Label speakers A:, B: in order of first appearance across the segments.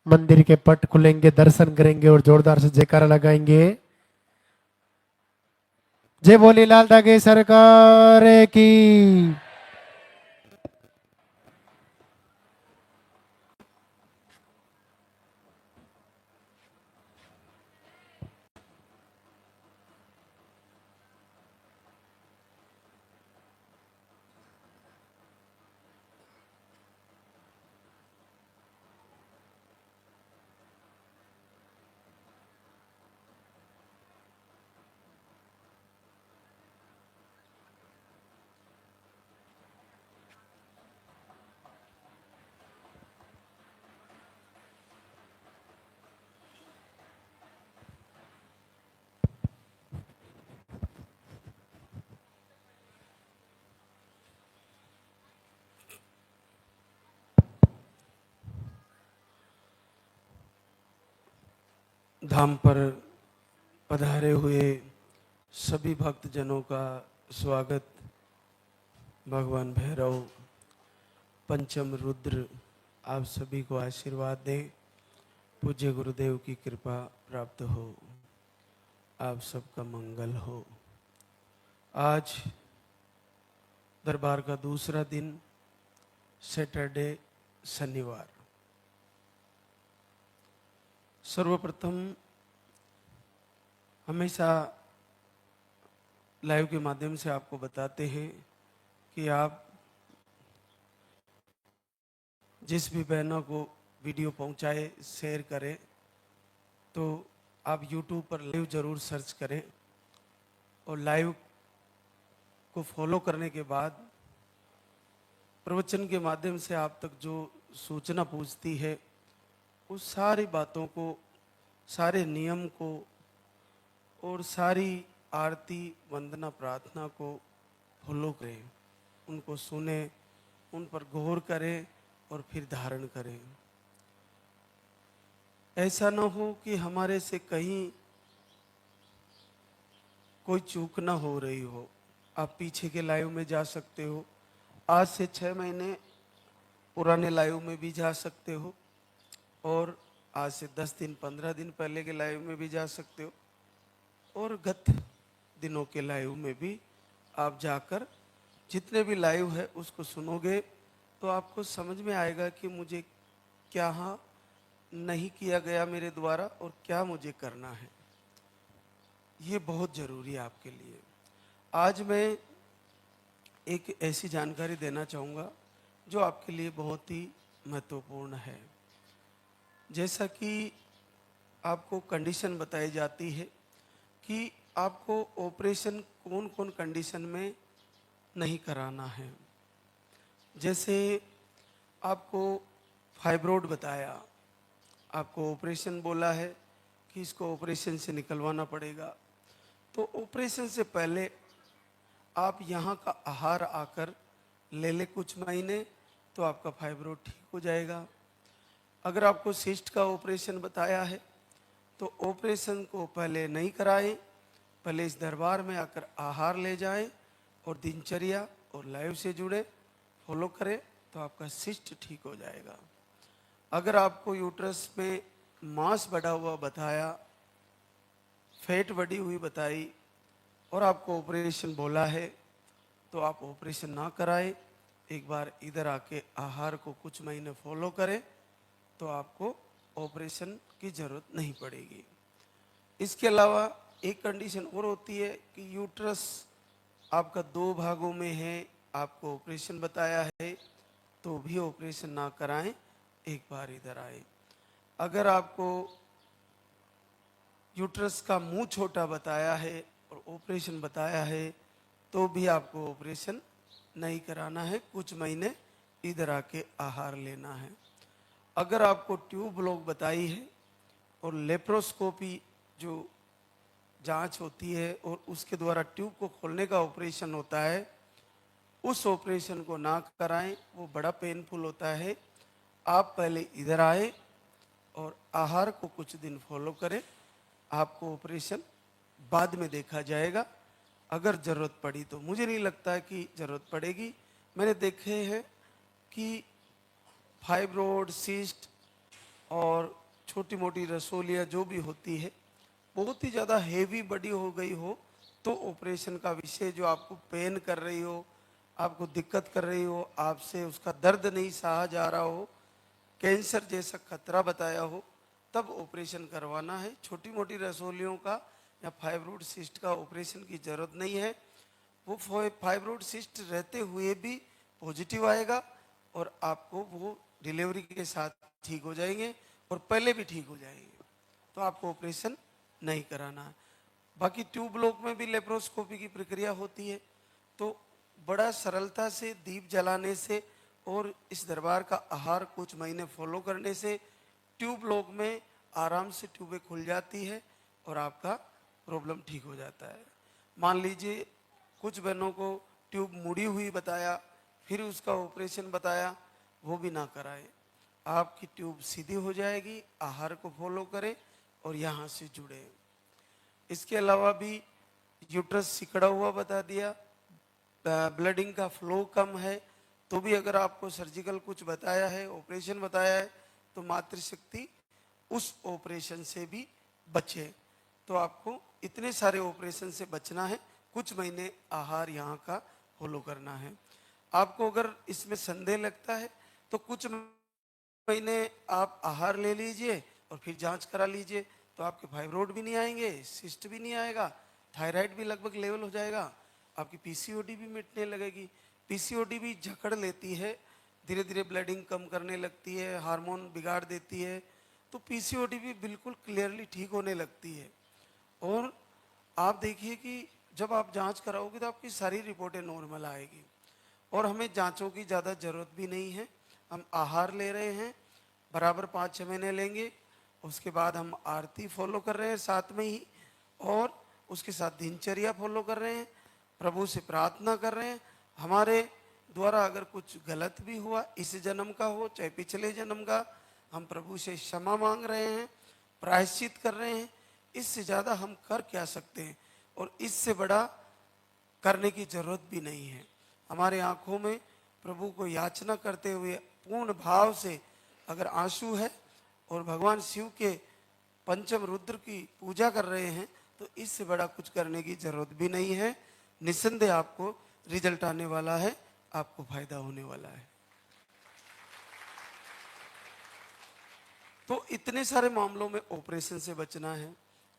A: मंदिर के पट खुलेंगे, दर्शन करेंगे और जोरदार से जयकारा लगाएंगे। जय बोली लाल धागे सरकार की।
B: धाम पर पधारे हुए सभी भक्तजनों का स्वागत। भगवान भैरव पंचम रुद्र आप सभी को आशीर्वाद दें। पूज्य गुरुदेव की कृपा प्राप्त हो, आप सबका मंगल हो। आज दरबार का दूसरा दिन, सैटरडे, शनिवार। सर्वप्रथम हमेशा लाइव के माध्यम से आपको बताते हैं कि आप जिस भी बहनों को वीडियो पहुंचाए, शेयर करें, तो आप YouTube पर लाइव जरूर सर्च करें और लाइव को फॉलो करने के बाद प्रवचन के माध्यम से आप तक जो सूचना पहुंचती है उस सारी बातों को, सारे नियम को और सारी आरती वंदना प्रार्थना को फॉलो करें, उनको सुने, उन पर गौर करें और फिर धारण करें। ऐसा ना हो कि हमारे से कहीं कोई चूक ना हो रही हो। आप पीछे के लाइव में जा सकते हो, आज से 6 महीने पुराने लाइव में भी जा सकते हो और आज से 10 दिन 15 दिन पहले के लाइव में भी जा सकते हो और गत दिनों के लाइव में भी आप जाकर जितने भी लाइव है उसको सुनोगे तो आपको समझ में आएगा कि मुझे क्या नहीं किया गया मेरे द्वारा और क्या मुझे करना है। ये बहुत ज़रूरी है आपके लिए। आज मैं एक ऐसी जानकारी देना चाहूँगा जो आपके लिए बहुत ही महत्वपूर्ण है। जैसा कि आपको कंडीशन बताई जाती है कि आपको ऑपरेशन कौन कौन कंडीशन में नहीं कराना है। जैसे आपको फाइब्रोड बताया, आपको ऑपरेशन बोला है कि इसको ऑपरेशन से निकलवाना पड़ेगा, तो ऑपरेशन से पहले आप यहाँ का आहार आकर ले ले कुछ महीने तो आपका फाइब्रोड ठीक हो जाएगा। अगर आपको सिस्ट का ऑपरेशन बताया है तो ऑपरेशन को पहले नहीं कराएं, पहले इस दरबार में आकर आहार ले जाएं और दिनचर्या और लाइव से जुड़े फॉलो करें तो आपका सिस्ट ठीक हो जाएगा। अगर आपको यूट्रस में मांस बढ़ा हुआ बताया, फैट बढ़ी हुई बताई और आपको ऑपरेशन बोला है तो आप ऑपरेशन ना कराएं, एक बार इधर आके आहार को कुछ महीने फॉलो करें तो आपको ऑपरेशन की ज़रूरत नहीं पड़ेगी। इसके अलावा एक कंडीशन और होती है कि यूट्रस आपका 2 भागों में है, आपको ऑपरेशन बताया है तो भी ऑपरेशन ना कराएं, एक बार इधर आए। अगर आपको यूट्रस का मुंह छोटा बताया है और ऑपरेशन बताया है तो भी आपको ऑपरेशन नहीं कराना है, कुछ महीने इधर आके आहार लेना है। अगर आपको ट्यूब ब्लॉक बताई है और लेप्रोस्कोपी जो जांच होती है और उसके द्वारा ट्यूब को खोलने का ऑपरेशन होता है, उस ऑपरेशन को ना कराएं, वो बड़ा पेनफुल होता है। आप पहले इधर आए और आहार को कुछ दिन फॉलो करें, आपको ऑपरेशन बाद में देखा जाएगा। अगर ज़रूरत पड़ी तो, मुझे नहीं लगता है कि ज़रूरत पड़ेगी। मैंने देखे हैं कि फाइब्रोड, सिस्ट और छोटी मोटी रसोलियाँ जो भी होती है, बहुत ही ज़्यादा हेवी बड़ी हो गई हो तो ऑपरेशन का विषय, जो आपको पेन कर रही हो, आपको दिक्कत कर रही हो, आपसे उसका दर्द नहीं सहा जा रहा हो, कैंसर जैसा खतरा बताया हो, तब ऑपरेशन करवाना है। छोटी मोटी रसोलियों का या फाइब्रोइड सिस्ट का ऑपरेशन की जरूरत नहीं है। वो फाइब्रोइड सिस्ट रहते हुए भी पॉजिटिव आएगा और आपको वो डिलीवरी के साथ ठीक हो जाएंगे और पहले भी ठीक हो जाएंगे, तो आपको ऑपरेशन नहीं कराना है। बाकी ट्यूब लोक में भी लेप्रोस्कोपी की प्रक्रिया होती है, तो बड़ा सरलता से दीप जलाने से और इस दरबार का आहार कुछ महीने फॉलो करने से ट्यूब लोक में आराम से ट्यूबें खुल जाती है और आपका प्रॉब्लम ठीक हो जाता है। मान लीजिए कुछ बहनों को ट्यूब मुड़ी हुई बताया, फिर उसका ऑपरेशन बताया, वो भी ना कराएं। आपकी ट्यूब सीधी हो जाएगी, आहार को फॉलो करें और यहाँ से जुड़े। इसके अलावा भी यूट्रस सिकड़ा हुआ बता दिया, ब्लडिंग का फ्लो कम है, तो भी अगर आपको सर्जिकल कुछ बताया है, ऑपरेशन बताया है, तो मातृशक्ति उस ऑपरेशन से भी बचे। तो आपको इतने सारे ऑपरेशन से बचना है, कुछ महीने आहार यहाँ का फॉलो करना है। आपको अगर इसमें संदेह लगता है तो कुछ महीने आप आहार ले लीजिए और फिर जांच करा लीजिए, तो आपके फाइब्रोइड भी नहीं आएंगे, सिस्ट भी नहीं आएगा, थायराइड भी लगभग लेवल हो जाएगा, आपकी पीसीओडी भी मिटने लगेगी। पीसीओडी भी जकड़ लेती है, धीरे धीरे ब्लीडिंग कम करने लगती है, हार्मोन बिगाड़ देती है, तो पीसीओडी भी बिल्कुल क्लियरली ठीक होने लगती है। और आप देखिए कि जब आप जांच कराओगे तो आपकी सारी रिपोर्टें नॉर्मल आएगी और हमें जांचों की ज़्यादा ज़रूरत भी नहीं है। हम आहार ले रहे हैं, बराबर 5-6 महीने लेंगे, उसके बाद हम आरती फॉलो कर रहे हैं साथ में ही, और उसके साथ दिनचर्या फॉलो कर रहे हैं, प्रभु से प्रार्थना कर रहे हैं। हमारे द्वारा अगर कुछ गलत भी हुआ, इस जन्म का हो चाहे पिछले जन्म का, हम प्रभु से क्षमा मांग रहे हैं, प्रायश्चित कर रहे हैं। इससे ज़्यादा हम कर क्या सकते हैं, और इससे बड़ा करने की जरूरत भी नहीं है। हमारे आंखों में प्रभु को याचना करते हुए पूर्ण भाव से अगर आंसू है और भगवान शिव के पंचम रुद्र की पूजा कर रहे हैं, तो इससे बड़ा कुछ करने की जरूरत भी नहीं है। निस्संदेह आपको रिजल्ट आने वाला है, आपको फायदा होने वाला है। तो इतने सारे मामलों में ऑपरेशन से बचना है।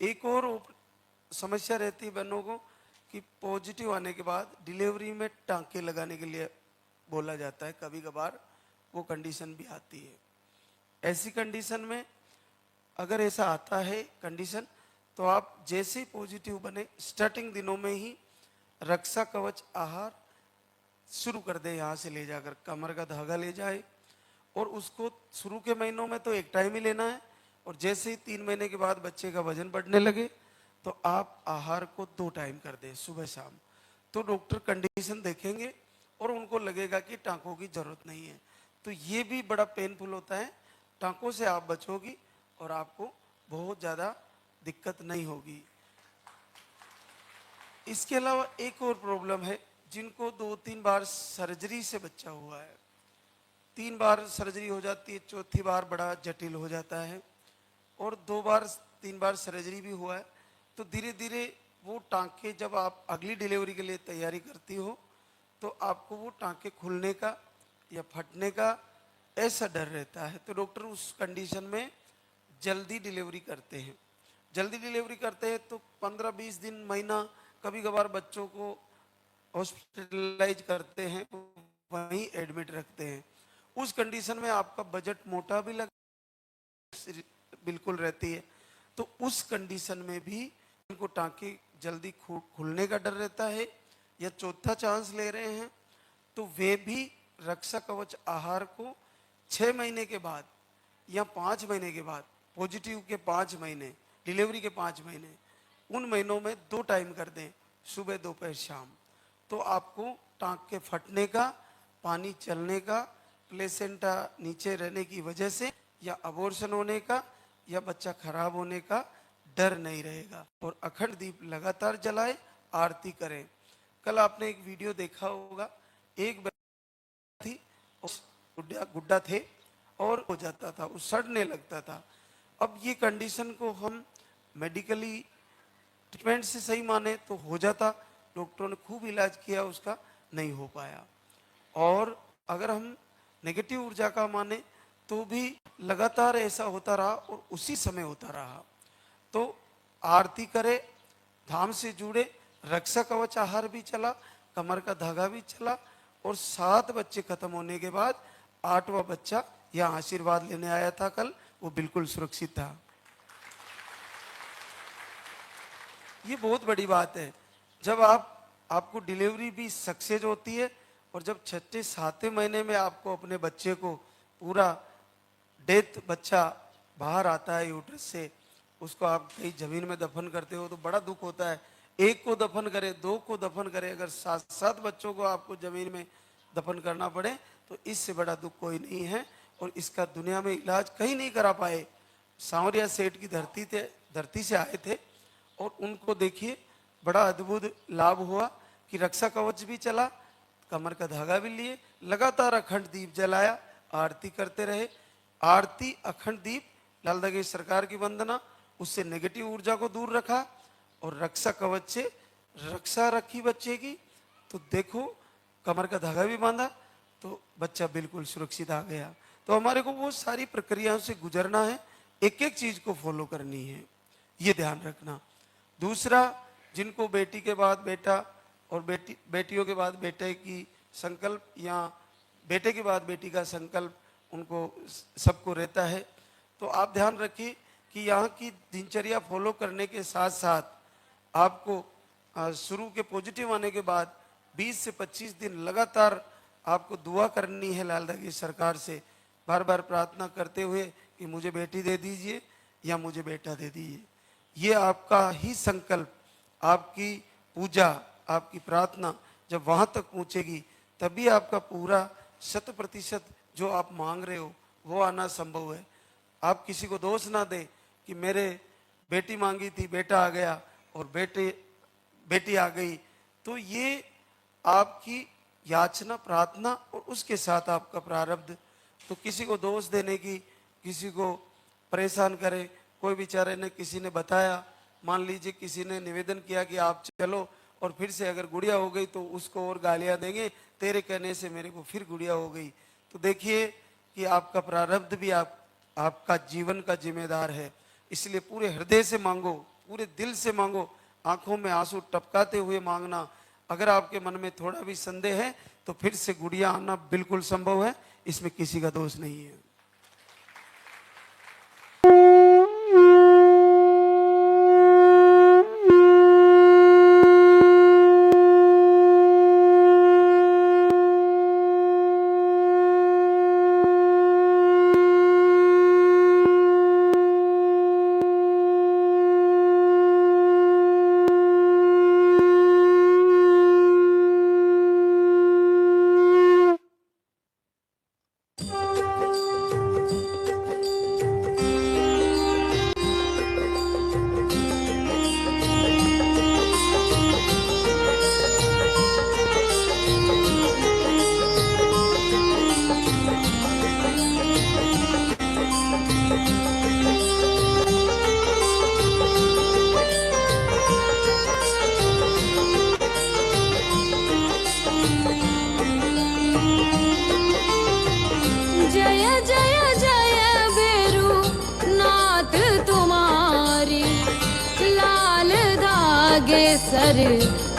B: एक और समस्या रहती है बहनों को कि पॉजिटिव आने के बाद डिलीवरी में टांके लगाने के लिए बोला जाता है, कभी कभार वो कंडीशन भी आती है। ऐसी कंडीशन में अगर ऐसा आता है कंडीशन, तो आप जैसे ही पॉजिटिव बने स्टार्टिंग दिनों में ही रक्षा कवच आहार शुरू कर दे, यहाँ से ले जाकर कमर का धागा ले जाए, और उसको शुरू के महीनों में तो एक टाइम ही लेना है, और जैसे ही 3 महीने के बाद बच्चे का वजन बढ़ने लगे तो आप आहार को 2 टाइम कर दें, सुबह शाम। तो डॉक्टर कंडीशन देखेंगे और उनको लगेगा कि टांकों की जरूरत नहीं है। तो ये भी बड़ा पेनफुल होता है, टांकों से आप बचोगी और आपको बहुत ज़्यादा दिक्कत नहीं होगी। इसके अलावा एक और प्रॉब्लम है, जिनको 2-3 बार सर्जरी से बच्चा हुआ है, 3 बार सर्जरी हो जाती है, चौथी बार बड़ा जटिल हो जाता है, और 2 बार 3 बार सर्जरी भी हुआ है, तो धीरे धीरे वो टांके जब आप अगली डिलीवरी के लिए तैयारी करती हो तो आपको वो टांके खुलने का या फटने का ऐसा डर रहता है। तो डॉक्टर उस कंडीशन में जल्दी डिलीवरी करते हैं। जल्दी डिलीवरी करते हैं तो 15-20 दिन, महीना, कभी कभार बच्चों को हॉस्पिटलाइज करते हैं, वहीं एडमिट रखते हैं। उस कंडीशन में आपका बजट मोटा भी लग बिल्कुल रहती है, तो उस कंडीशन में भी उनको टांके जल्दी खुलने का डर रहता है, या चौथा चांस ले रहे हैं, तो वे भी रक्षा कवच आहार को 6 महीने के बाद या 5 महीने के बाद, पॉजिटिव के 5 महीने, डिलीवरी के 5 महीने, उन महीनों में 2 टाइम कर दें, सुबह दोपहर शाम, तो आपको टांक के फटने का, पानी चलने का, प्लेसेंटा नीचे रहने की वजह से या अबॉर्शन होने का या बच्चा खराब होने का डर नहीं रहेगा। और अखंड दीप लगातार जलाए, आरती करें। कल आपने एक वीडियो देखा होगा, एक थी, गुड्डा थे, और हो जाता था, वो सड़ने लगता था। अब ये कंडीशन को हम मेडिकली ट्रीटमेंट से सही माने तो हो जाता, डॉक्टरों ने खूब इलाज किया, उसका नहीं हो पाया। और अगर हम नेगेटिव ऊर्जा का माने तो भी लगातार ऐसा होता रहा और उसी समय होता रहा। तो आरती करे, धाम से जुड़े, रक्षा कवच आहार भी चला, कमर का धागा भी चला, और 7 बच्चे खत्म होने के बाद 8वां बच्चा यहाँ आशीर्वाद लेने आया था कल, वो बिल्कुल सुरक्षित था। ये बहुत बड़ी बात है। जब आपको डिलीवरी भी सक्सेस होती है, और जब 6-7 महीने में आपको अपने बच्चे को पूरा डेथ बच्चा बाहर आता है यूट्रस से, उसको आप कहीं जमीन में दफन करते हो तो बड़ा दुख होता है। 1 को दफन करे, 2 को दफन करे, अगर 7 बच्चों को आपको जमीन में दफन करना पड़े तो इससे बड़ा दुख कोई नहीं है। और इसका दुनिया में इलाज कहीं नहीं करा पाए। सांवरिया सेठ की धरती से आए थे, और उनको देखिए बड़ा अद्भुत लाभ हुआ कि रक्षा कवच भी चला, कमर का धागा भी लिए, लगातार अखंड दीप जलाया, आरती करते रहे। आरती, अखंड दीप, लाल दगेश सरकार की वंदना, उससे नेगेटिव ऊर्जा को दूर रखा, और रक्षा कवच से रक्षा रखी बच्चे की। तो देखो, कमर का धागा भी बांधा तो बच्चा बिल्कुल सुरक्षित आ गया। तो हमारे को वो सारी प्रक्रियाओं से गुजरना है, एक एक चीज को फॉलो करनी है, ये ध्यान रखना। दूसरा, जिनको बेटी के बाद बेटा और बेटियों के बाद बेटे की संकल्प, या बेटे के बाद बेटी का संकल्प उनको सबको रहता है, तो आप ध्यान रखिए कि यहाँ की दिनचर्या फॉलो करने के साथ साथ आपको शुरू के पॉजिटिव आने के बाद 20 से 25 दिन लगातार आपको दुआ करनी है लाल दगेश सरकार से, बार बार प्रार्थना करते हुए कि मुझे बेटी दे दीजिए या मुझे बेटा दे दीजिए। ये आपका ही संकल्प, आपकी पूजा, आपकी प्रार्थना जब वहाँ तक पहुँचेगी, तभी आपका पूरा 100% जो आप मांग रहे हो वो आना संभव है। आप किसी को दोष ना दें कि मेरे बेटी मांगी थी, बेटा आ गया, और बेटी आ गई। तो ये आपकी याचना, प्रार्थना, और उसके साथ आपका प्रारब्ध। तो किसी को दोष देने की, किसी को परेशान करे, कोई बेचारे ने, किसी ने बताया, मान लीजिए किसी ने निवेदन किया कि आप चलो, और फिर से अगर गुड़िया हो गई तो उसको और गालियां देंगे, तेरे कहने से मेरे को फिर गुड़िया हो गई। तो देखिए कि आपका प्रारब्ध भी आपका जीवन का जिम्मेदार है। इसलिए पूरे हृदय से मांगो, पूरे दिल से मांगो, आंखों में आंसू टपकाते हुए मांगना। अगर आपके मन में थोड़ा भी संदेह है तो फिर से गुड़िया आना बिल्कुल संभव है, इसमें किसी का दोष नहीं है।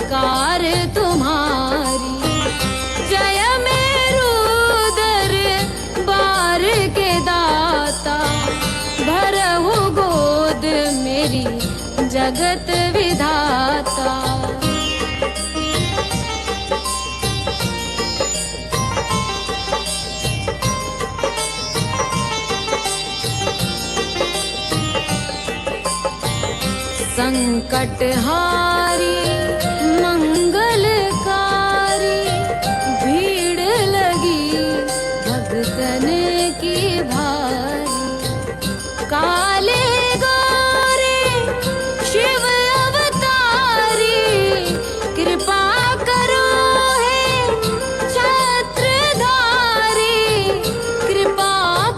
C: सरकार तुम्हारी, जय मेरू दरबार के दाता, भरहु गोद मेरी जगत विधाता। संकट हारी मंगलकारी, भीड़ लगी भक्तन की भारी। काले गोरे शिव अवतारी, कृपा करो हे छत्रधारी, कृपा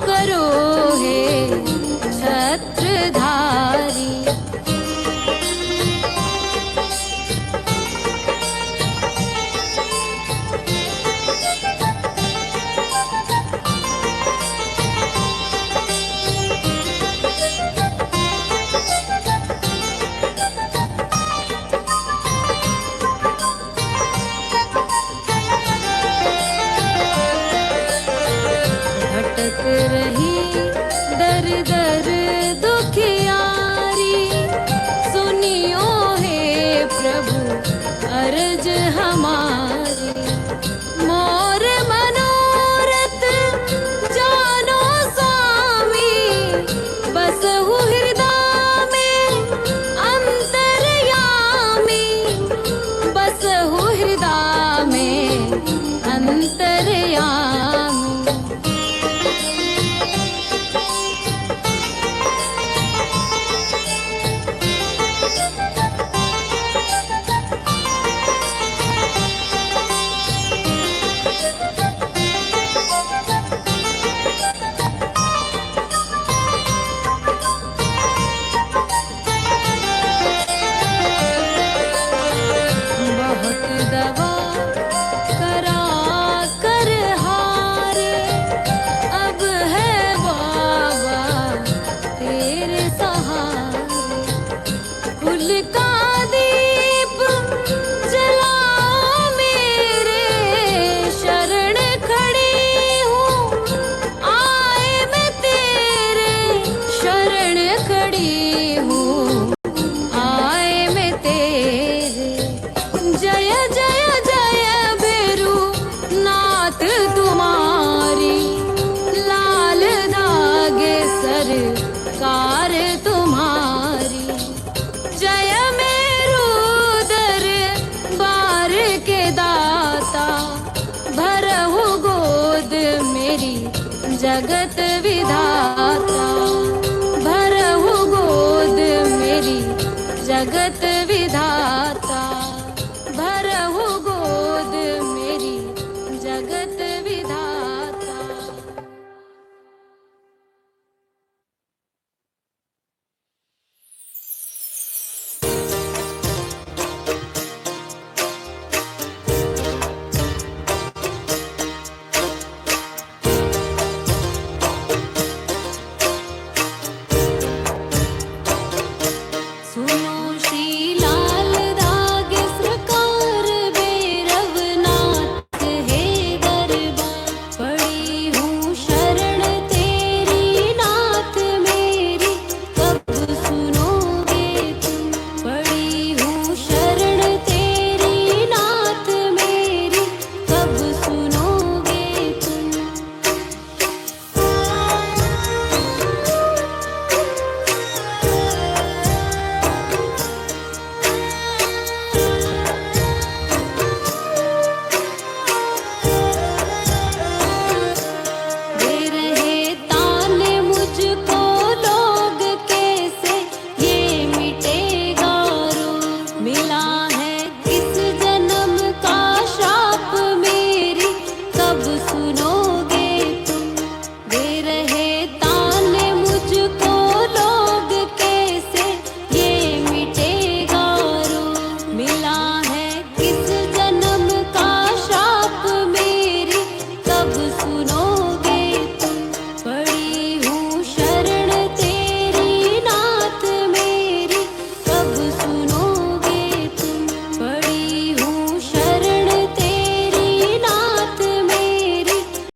C: करो दर दर दुखियारी। सुनियो हे प्रभु अर्ज हमारी, मोर मनोरथ जानो स्वामी। बसहु हृदय में अंतर्यामी, बसहु हृदय में अंतर्यामी। बहुत दवा करा कर हारे, अब है बाबा तेरे सहारे। कुल का दीप जलाओ मेरे, शरण खड़ी हूँ आए मैं तेरे। शरण खड़ी हूँ आए मैं तेरे। जय जय जय बेरू नाथ तुम्हारी, लाल धागे सरकार तुम्हारी। जय मेरू दर बार के दाता, भरहु गोद मेरी जगत विधाता। भरहु गोद मेरी जगत